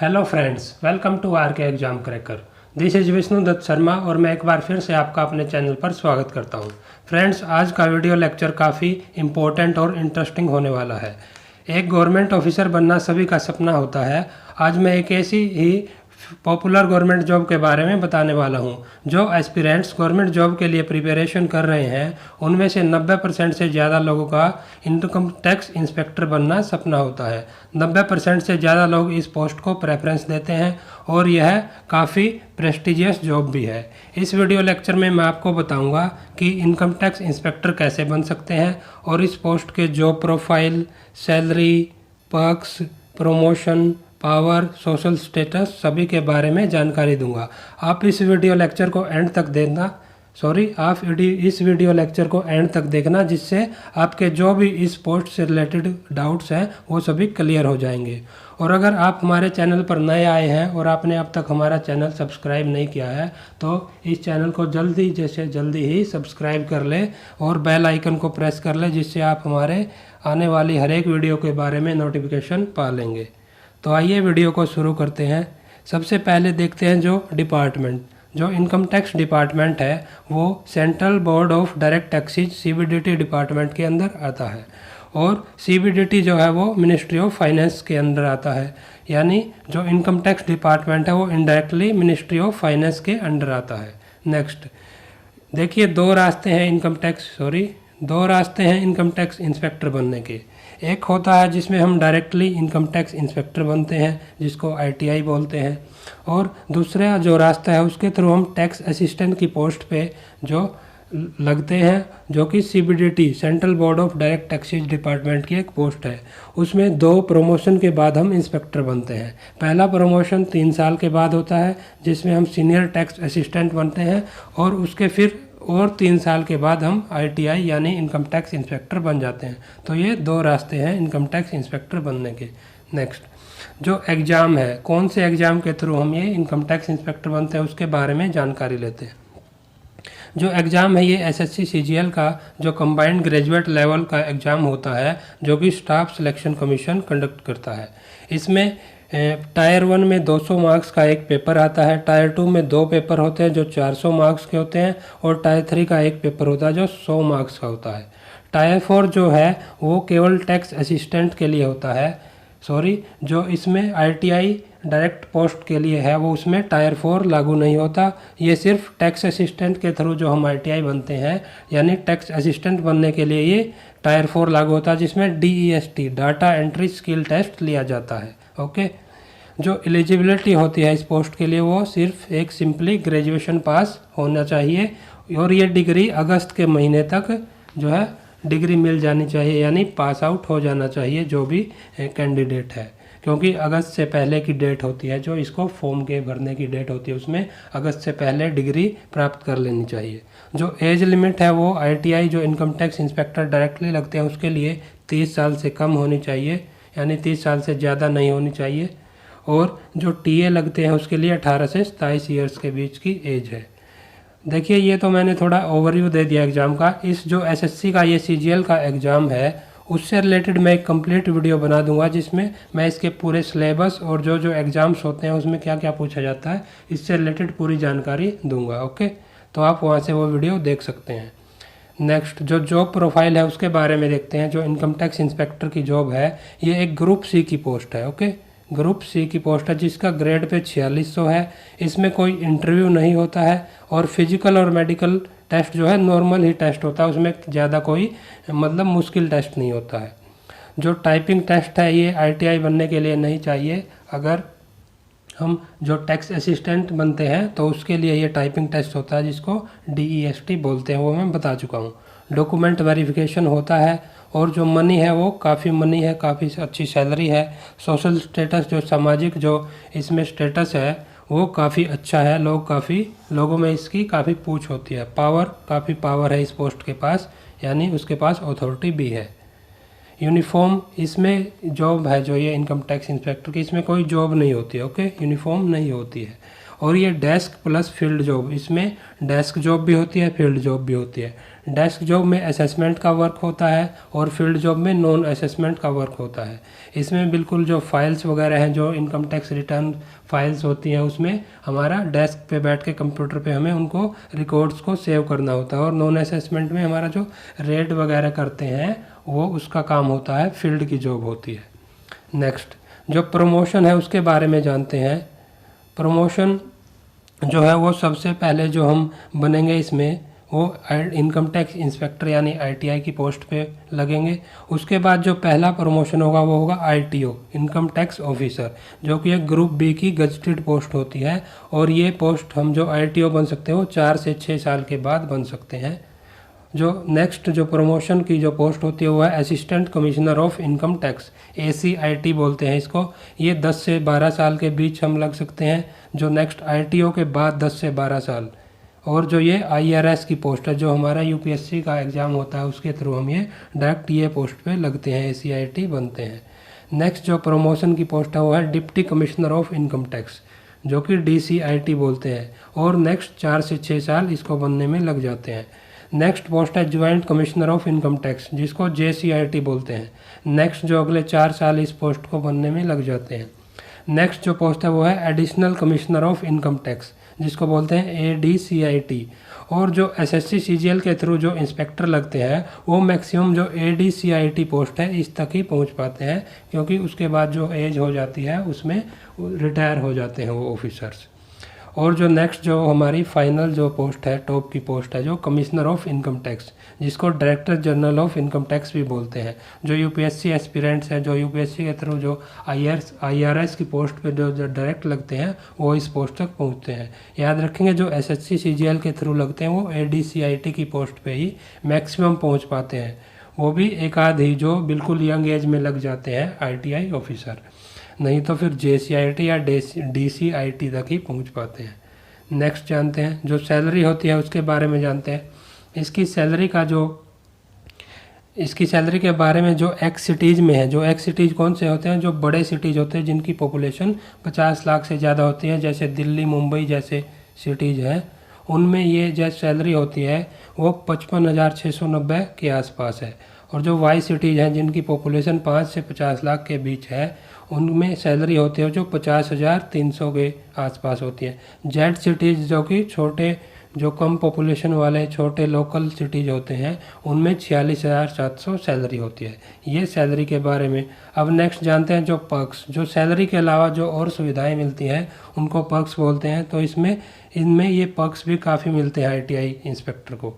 Hello friends, welcome to R K exam cracker. This is Vishnu Dutt Sharma और मैं एक बार फिर से आपका अपने चैनल पर स्वागत करता हूं। फ्रेंड्स, आज का वीडियो लेक्चर काफ़ी इम्पोर्टेंट और इंटरेस्टिंग होने वाला है। एक गवर्नमेंट ऑफिसर बनना सभी का सपना होता है। आज मैं एक ऐसी ही पॉपुलर गवर्नमेंट जॉब के बारे में बताने वाला हूं। जो एस्पिरेंट्स गवर्नमेंट जॉब के लिए प्रिपरेशन कर रहे हैं उनमें से 90% से ज़्यादा लोगों का इनकम टैक्स इंस्पेक्टर बनना सपना होता है। 90% से ज़्यादा लोग इस पोस्ट को प्रेफरेंस देते हैं और यह काफ़ी प्रेस्टिजियस जॉब भी है। इस वीडियो लेक्चर में मैं आपको बताऊंगा कि इनकम टैक्स इंस्पेक्टर कैसे बन सकते हैं और इस पोस्ट के job profile, salary, perks, promotion, power, social status सभी के बारे में जानकारी दूंगा। आप इस वीडियो लेक्चर को एंड तक देखना जिससे आपके जो भी इस पोस्ट से रिलेटेड डाउट्स हैं वो सभी क्लियर हो जाएंगे। और अगर आप हमारे चैनल पर नए आए हैं और आपने अब तक हमारा चैनल सब्सक्राइब नहीं किया है तो इस चैनल को जल्दी ही सब्सक्राइब कर ले और बेल आइकन को प्रेस कर ले, जिससे आप हमारे आने वाली हर एक वीडियो के बारे में नोटिफिकेशन पा लेंगे। तो आइए वीडियो को शुरू करते हैं। सबसे पहले देखते हैं जो इनकम टैक्स डिपार्टमेंट है वो central board of direct taxes CBDT department के अंदर आता है और CBDT जो है वो मिनिस्ट्री ऑफ फाइनेंस के अंदर आता है। यानी जो इनकम टैक्स डिपार्टमेंट है वो इनडायरेक्टली मिनिस्ट्री ऑफ फाइनेंस के अंडर आता है। नेक्स्ट देखिए, दो रास्ते हैं इनकम टैक्स इंस्पेक्टर बनने के। एक होता है जिसमें हम डायरेक्टली इनकम टैक्स इंस्पेक्टर बनते हैं, जिसको ITI बोलते हैं, और दूसरा जो रास्ता है उसके थ्रू हम टैक्स असिस्टेंट की पोस्ट पे जो लगते हैं, जो कि CBDT central board of direct taxes department की एक पोस्ट है। उसमें 2 प्रमोशन के बाद हम इंस्पेक्टर बनते हैं। पहला प्रमोशन 3 साल के बाद होता है जिसमें हम सीनियर टैक्स असिस्टेंट बनते हैं और उसके फिर और 3 साल के बाद हम ITI यानी इनकम टैक्स इंस्पेक्टर बन जाते हैं। तो ये 2 रास्ते हैं इनकम टैक्स इंस्पेक्टर बनने के। नेक्स्ट जो एग्ज़ाम है, कौन से एग्ज़ाम के थ्रू हम ये इनकम टैक्स इंस्पेक्टर बनते हैं उसके बारे में जानकारी लेते हैं। जो एग्ज़ाम है ये SSC CGL का जो कंबाइंड ग्रेजुएट लेवल का एग्ज़ाम होता है, जो कि स्टाफ सिलेक्शन कमीशन कंडक्ट करता है। इसमें टायर 1 में 200 मार्क्स का एक पेपर आता है, टायर 2 में 2 पेपर होते हैं जो 400 मार्क्स के होते हैं और टायर 3 का एक पेपर होता है जो 100 मार्क्स का होता है। टायर 4 जो है वो केवल टैक्स असिस्टेंट के लिए होता है। जो इसमें ITI डायरेक्ट पोस्ट के लिए है वो उसमें टायर 4 लागू नहीं होता। ये सिर्फ टैक्स असिस्टेंट के थ्रू जो हम ITI बनते हैं यानी टैक्स असिस्टेंट बनने के लिए ये टायर 4 लागू होता है, जिसमें DEST data entry skill test लिया जाता है। ओके, जो एलिजिबिलिटी होती है इस पोस्ट के लिए वो सिर्फ एक सिंपली ग्रेजुएशन पास होना चाहिए और ये डिग्री अगस्त के महीने तक जो है डिग्री मिल जानी चाहिए, यानी पास आउट हो जाना चाहिए जो भी कैंडिडेट है, क्योंकि अगस्त से पहले की डेट होती है जो इसको फॉर्म के भरने की डेट होती है, उसमें अगस्त से पहले डिग्री प्राप्त कर लेनी चाहिए। जो एज लिमिट है वो ITI जो इनकम टैक्स इंस्पेक्टर डायरेक्टली लगते हैं उसके लिए 30 साल से कम होनी चाहिए, यानी 30 साल से ज़्यादा नहीं होनी चाहिए, और जो TA लगते हैं उसके लिए 18 से 27 ईयर्स के बीच की एज है। देखिए, ये तो मैंने थोड़ा ओवरव्यू दे दिया एग्ज़ाम का। इस जो SSC का ये CGL का एग्ज़ाम है उससे रिलेटेड मैं एक कंप्लीट वीडियो बना दूंगा जिसमें मैं इसके पूरे सिलेबस और जो एग्ज़ाम्स होते हैं उसमें क्या क्या पूछा जाता है इससे रिलेटेड पूरी जानकारी दूंगा। ओके, तो आप वहाँ से वो वीडियो देख सकते हैं। नेक्स्ट जो जॉब प्रोफाइल है उसके बारे में देखते हैं। जो इनकम टैक्स इंस्पेक्टर की जॉब है ये एक ग्रुप C की पोस्ट है। ओके, ग्रुप C की पोस्ट है जिसका ग्रेड पे 4600 है। इसमें कोई इंटरव्यू नहीं होता है और फिजिकल और मेडिकल टेस्ट जो है नॉर्मल ही टेस्ट होता है, उसमें ज़्यादा कोई मतलब मुश्किल टेस्ट नहीं होता है। जो टाइपिंग टेस्ट है ये ITI बनने के लिए नहीं चाहिए। अगर हम जो टैक्स असिस्टेंट बनते हैं तो उसके लिए ये टाइपिंग टेस्ट होता है जिसको DEST बोलते हैं, वो मैं बता चुका हूँ। डॉक्यूमेंट वेरिफिकेशन होता है और जो मनी है वो काफ़ी मनी है, काफ़ी अच्छी सैलरी है। सोशल स्टेटस जो सामाजिक जो इसमें स्टेटस है वो काफ़ी अच्छा है, लोगों में इसकी काफ़ी पूछ होती है। काफ़ी पावर है इस पोस्ट के पास, यानी उसके पास अथॉरिटी भी है। यूनिफॉर्म इसमें जॉब है जो ये इनकम टैक्स इंस्पेक्टर की, इसमें कोई जॉब नहीं होती है। ओके, यूनिफॉर्म नहीं होती है। और ये डेस्क प्लस फील्ड जॉब, इसमें डेस्क जॉब भी होती है, फील्ड जॉब भी होती है। डेस्क जॉब में असेसमेंट का वर्क होता है और फील्ड जॉब में नॉन असेसमेंट का वर्क होता है। इसमें बिल्कुल जो फाइल्स वगैरह हैं, जो इनकम टैक्स रिटर्न फाइल्स होती हैं, उसमें हमारा डेस्क पे बैठ के कंप्यूटर पे हमें उनको रिकॉर्ड्स को सेव करना होता है। और नॉन असेसमेंट में हमारा जो रेड वगैरह करते हैं वो उसका काम होता है, फील्ड की जॉब होती है। नेक्स्ट जो प्रमोशन है उसके बारे में जानते हैं। प्रमोशन जो है वो सबसे पहले जो हम बनेंगे इसमें वो इनकम टैक्स इंस्पेक्टर यानी ITI की पोस्ट पे लगेंगे। उसके बाद जो पहला प्रमोशन होगा वो होगा ITO इनकम टैक्स ऑफिसर, जो कि एक ग्रुप B की गजटेड पोस्ट होती है। और ये पोस्ट हम जो ITO बन सकते हैं वो 4 से 6 साल के बाद बन सकते हैं। जो नेक्स्ट जो प्रमोशन की जो पोस्ट होती है वो है assistant commissioner of income tax, ACIT बोलते हैं इसको। ये 10 से 12 साल के बीच हम लग सकते हैं, जो नेक्स्ट ITO के बाद 10 से 12 साल। और जो ये IRS की पोस्ट है, जो हमारा UPSC का एग्ज़ाम होता है, उसके थ्रू हम ये डायरेक्ट ये पोस्ट पे लगते हैं, ACIT बनते हैं। नेक्स्ट जो प्रमोशन की पोस्ट है वो है deputy commissioner of income tax, जो कि DCIT बोलते हैं। और नेक्स्ट 4 से 6 साल इसको बनने में लग जाते हैं। नेक्स्ट पोस्ट है joint commissioner of income tax, जिसको JCIT बोलते हैं। नेक्स्ट जो अगले 4 साल इस पोस्ट को बनने में लग जाते हैं। नेक्स्ट जो पोस्ट है वो है additional commissioner of income tax, जिसको बोलते हैं ADCIT। और जो SSC CGL के थ्रू जो इंस्पेक्टर लगते हैं वो मैक्सिमम जो ADCIT पोस्ट है इस तक ही पहुंच पाते हैं, क्योंकि उसके बाद जो एज हो जाती है उसमें रिटायर हो जाते हैं वो ऑफिसर्स। और जो नेक्स्ट जो हमारी फाइनल जो पोस्ट है, टॉप की पोस्ट है, जो कमिश्नर ऑफ इनकम टैक्स, जिसको director general of income tax भी बोलते हैं। जो UPSC एस्पिरेंट्स हैं, जो UPSC के थ्रू जो IRS की पोस्ट पे जो डायरेक्ट लगते हैं वो इस पोस्ट तक पहुंचते हैं। याद रखेंगे जो SSC CGL के थ्रू लगते हैं वो ADCIT की पोस्ट पे ही मैक्सिमम पहुँच पाते हैं, वो भी एक आध ही जो बिल्कुल यंग एज में लग जाते हैं ITI ऑफिसर, नहीं तो फिर JCIT या DCIT तक ही पहुंच पाते हैं। नेक्स्ट जानते हैं जो सैलरी होती है उसके बारे में जानते हैं। इसकी सैलरी के बारे में जो एक्स सिटीज़ में है, जो एक्स सिटीज़ कौन से होते हैं, जो बड़े सिटीज़ होते हैं जिनकी पॉपुलेशन 50 लाख से ज़्यादा होती है, जैसे दिल्ली, मुंबई जैसे सिटीज़ हैं, उनमें ये जो सैलरी होती है वो 55,690 के आसपास है। और जो वाई सिटीज़ हैं जिनकी पॉपुलेशन 5 से 50 लाख के बीच है, उनमें सैलरी होती है जो 50,300 के आसपास होती है। जेड सिटीज़ जो कि छोटे, जो कम पॉपुलेशन वाले छोटे लोकल सिटीज़ होते हैं, उनमें 46,700 सैलरी होती है। ये सैलरी के बारे में। अब नेक्स्ट जानते हैं जो पर्क्स, जो सैलरी के अलावा जो और सुविधाएं मिलती हैं उनको पर्क्स बोलते हैं। तो इनमें ये पर्क्स भी काफ़ी मिलते हैं ITI इंस्पेक्टर को।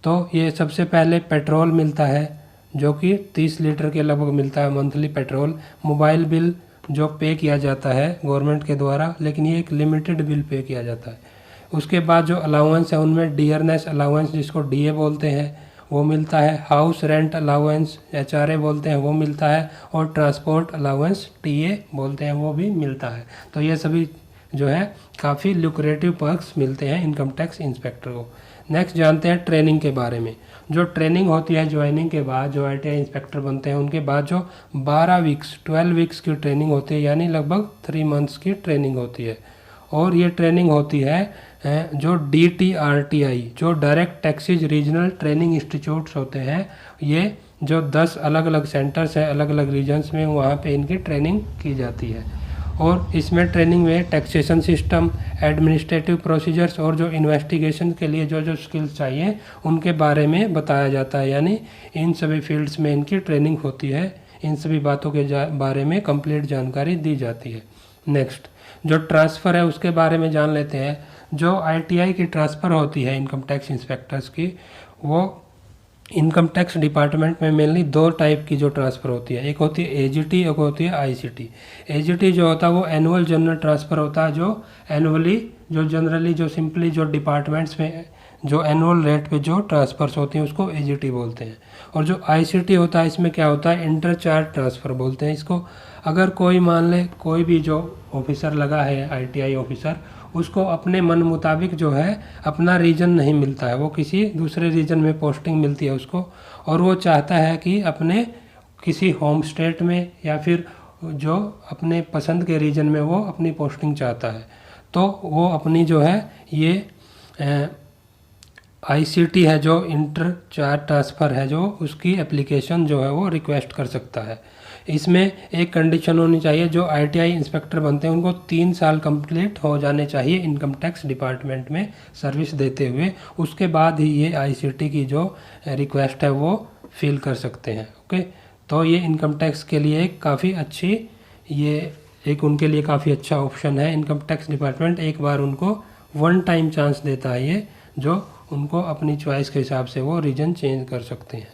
तो ये सबसे पहले पेट्रोल मिलता है, जो कि 30 लीटर के लगभग मिलता है मंथली पेट्रोल। मोबाइल बिल जो पे किया जाता है गवर्नमेंट के द्वारा, लेकिन ये एक लिमिटेड बिल पे किया जाता है। उसके बाद जो अलाउंस है उनमें डियरनेस अलाउंस, जिसको DA बोलते हैं, वो मिलता है। हाउस रेंट अलाउंस HRA बोलते हैं, वो मिलता है। और ट्रांसपोर्ट अलाउंस TA बोलते हैं, वो भी मिलता है। तो ये सभी जो है काफ़ी लुक्रेटिव पर्क्स मिलते हैं इनकम टैक्स इंस्पेक्टर को। नेक्स्ट जानते हैं ट्रेनिंग के बारे में। जो ट्रेनिंग होती है ज्वाइनिंग के बाद, जो ITI इंस्पेक्टर बनते हैं उनके बाद जो 12 वीक्स की ट्रेनिंग होती है, यानी लगभग 3 मंथ्स की ट्रेनिंग होती है। और ये ट्रेनिंग होती है जो DTRTI, जो direct taxes regional training institutes होते हैं, ये जो 10 अलग अलग सेंटर्स हैं अलग अलग रीजन्स में, वहाँ पे इनकी ट्रेनिंग की जाती है। और इसमें ट्रेनिंग में टैक्सेशन सिस्टम, एडमिनिस्ट्रेटिव प्रोसीजर्स और जो इन्वेस्टिगेशन के लिए जो जो स्किल्स चाहिए उनके बारे में बताया जाता है। यानी इन सभी फील्ड्स में इनकी ट्रेनिंग होती है, इन सभी बातों के बारे में कंप्लीट जानकारी दी जाती है। नेक्स्ट जो ट्रांसफ़र है उसके बारे में जान लेते हैं। जो ITI की ट्रांसफ़र होती है इनकम टैक्स इंस्पेक्टर्स की, वो इनकम टैक्स डिपार्टमेंट में मेनली 2 टाइप की जो ट्रांसफ़र होती है, एक होती है AGT, एक होती है ICT। AGT जो होता है वो एनुअल जनरल ट्रांसफ़र होता है, जो एनुअली जो जनरली जो सिंपली जो डिपार्टमेंट्स में जो एनुअल रेट पे जो ट्रांसफ़र्स होती हैं उसको AGT बोलते हैं। और जो ICT होता है इसमें क्या होता है, इंटर चार्ज ट्रांसफ़र बोलते हैं इसको। अगर कोई मान ले कोई भी जो ऑफिसर लगा है ITI ऑफिसर, उसको अपने मन मुताबिक जो है अपना रीजन नहीं मिलता है, वो किसी दूसरे रीजन में पोस्टिंग मिलती है उसको, और वो चाहता है कि अपने किसी होम स्टेट में या फिर जो अपने पसंद के रीजन में वो अपनी पोस्टिंग चाहता है। तो वो अपनी जो है ये ICT है जो इंटर चार्ज ट्रांसफ़र है जो उसकी एप्लीकेशन जो है वो रिक्वेस्ट कर सकता है। इसमें एक कंडीशन होनी चाहिए, जो ITI इंस्पेक्टर बनते हैं उनको 3 साल कंप्लीट हो जाने चाहिए इनकम टैक्स डिपार्टमेंट में सर्विस देते हुए, उसके बाद ही ये ICT की जो रिक्वेस्ट है वो फिल कर सकते हैं। ओके, तो ये इनकम टैक्स के लिए काफ़ी अच्छी, ये एक उनके लिए काफ़ी अच्छा ऑप्शन है। इनकम टैक्स डिपार्टमेंट एक बार उनको 1 टाइम चांस देता है ये, जो उनको अपनी चॉइस के हिसाब से वो रीजन चेंज कर सकते हैं।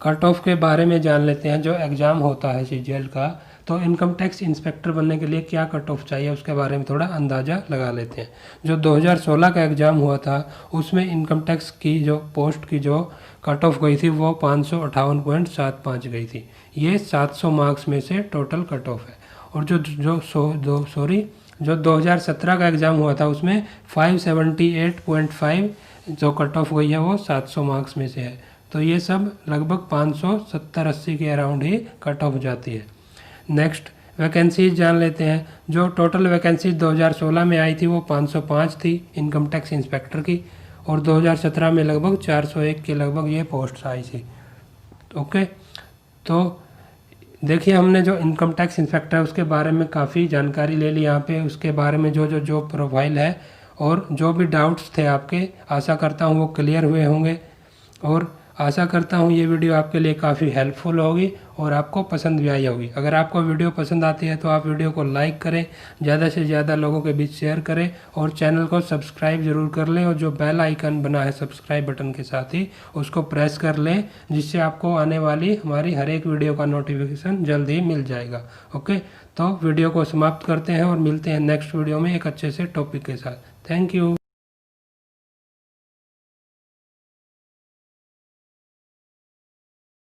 कट ऑफ के बारे में जान लेते हैं। जो एग्ज़ाम होता है CGL का, तो इनकम टैक्स इंस्पेक्टर बनने के लिए क्या कट ऑफ चाहिए उसके बारे में थोड़ा अंदाज़ा लगा लेते हैं। जो 2016 का एग्ज़ाम हुआ था उसमें इनकम टैक्स की जो पोस्ट की जो कट ऑफ गई थी वो 558.75 गई थी। ये 700 मार्क्स में से टोटल कट ऑफ है। और जो 2017 का एग्ज़ाम हुआ था उसमें 578.5 जो कट ऑफ गई है वो 700 मार्क्स में से है। तो ये सब लगभग 570-80 के अराउंड ही कट ऑफ जाती है। नेक्स्ट वैकेंसीज जान लेते हैं। जो टोटल वैकेंसीज 2016 में आई थी वो 505 थी इनकम टैक्स इंस्पेक्टर की, और 2017 में लगभग 401 के लगभग ये पोस्ट आई थी। ओके, तो देखिए हमने जो इनकम टैक्स इंस्पेक्टर है उसके बारे में काफ़ी जानकारी ले ली यहाँ पे, उसके बारे में जो प्रोफाइल है और जो भी डाउट्स थे आपके, आशा करता हूँ वो क्लियर हुए होंगे, और आशा करता हूँ ये वीडियो आपके लिए काफ़ी हेल्पफुल होगी और आपको पसंद भी आई होगी। अगर आपको वीडियो पसंद आती है तो आप वीडियो को लाइक करें, ज़्यादा से ज़्यादा लोगों के बीच शेयर करें और चैनल को सब्सक्राइब ज़रूर कर लें, और जो बेल आइकन बना है सब्सक्राइब बटन के साथ ही उसको प्रेस कर लें, जिससे आपको आने वाली हमारी हर एक वीडियो का नोटिफिकेशन जल्द ही मिल जाएगा। ओके, तो वीडियो को समाप्त करते हैं और मिलते हैं नेक्स्ट वीडियो में एक अच्छे से टॉपिक के साथ। Thank you.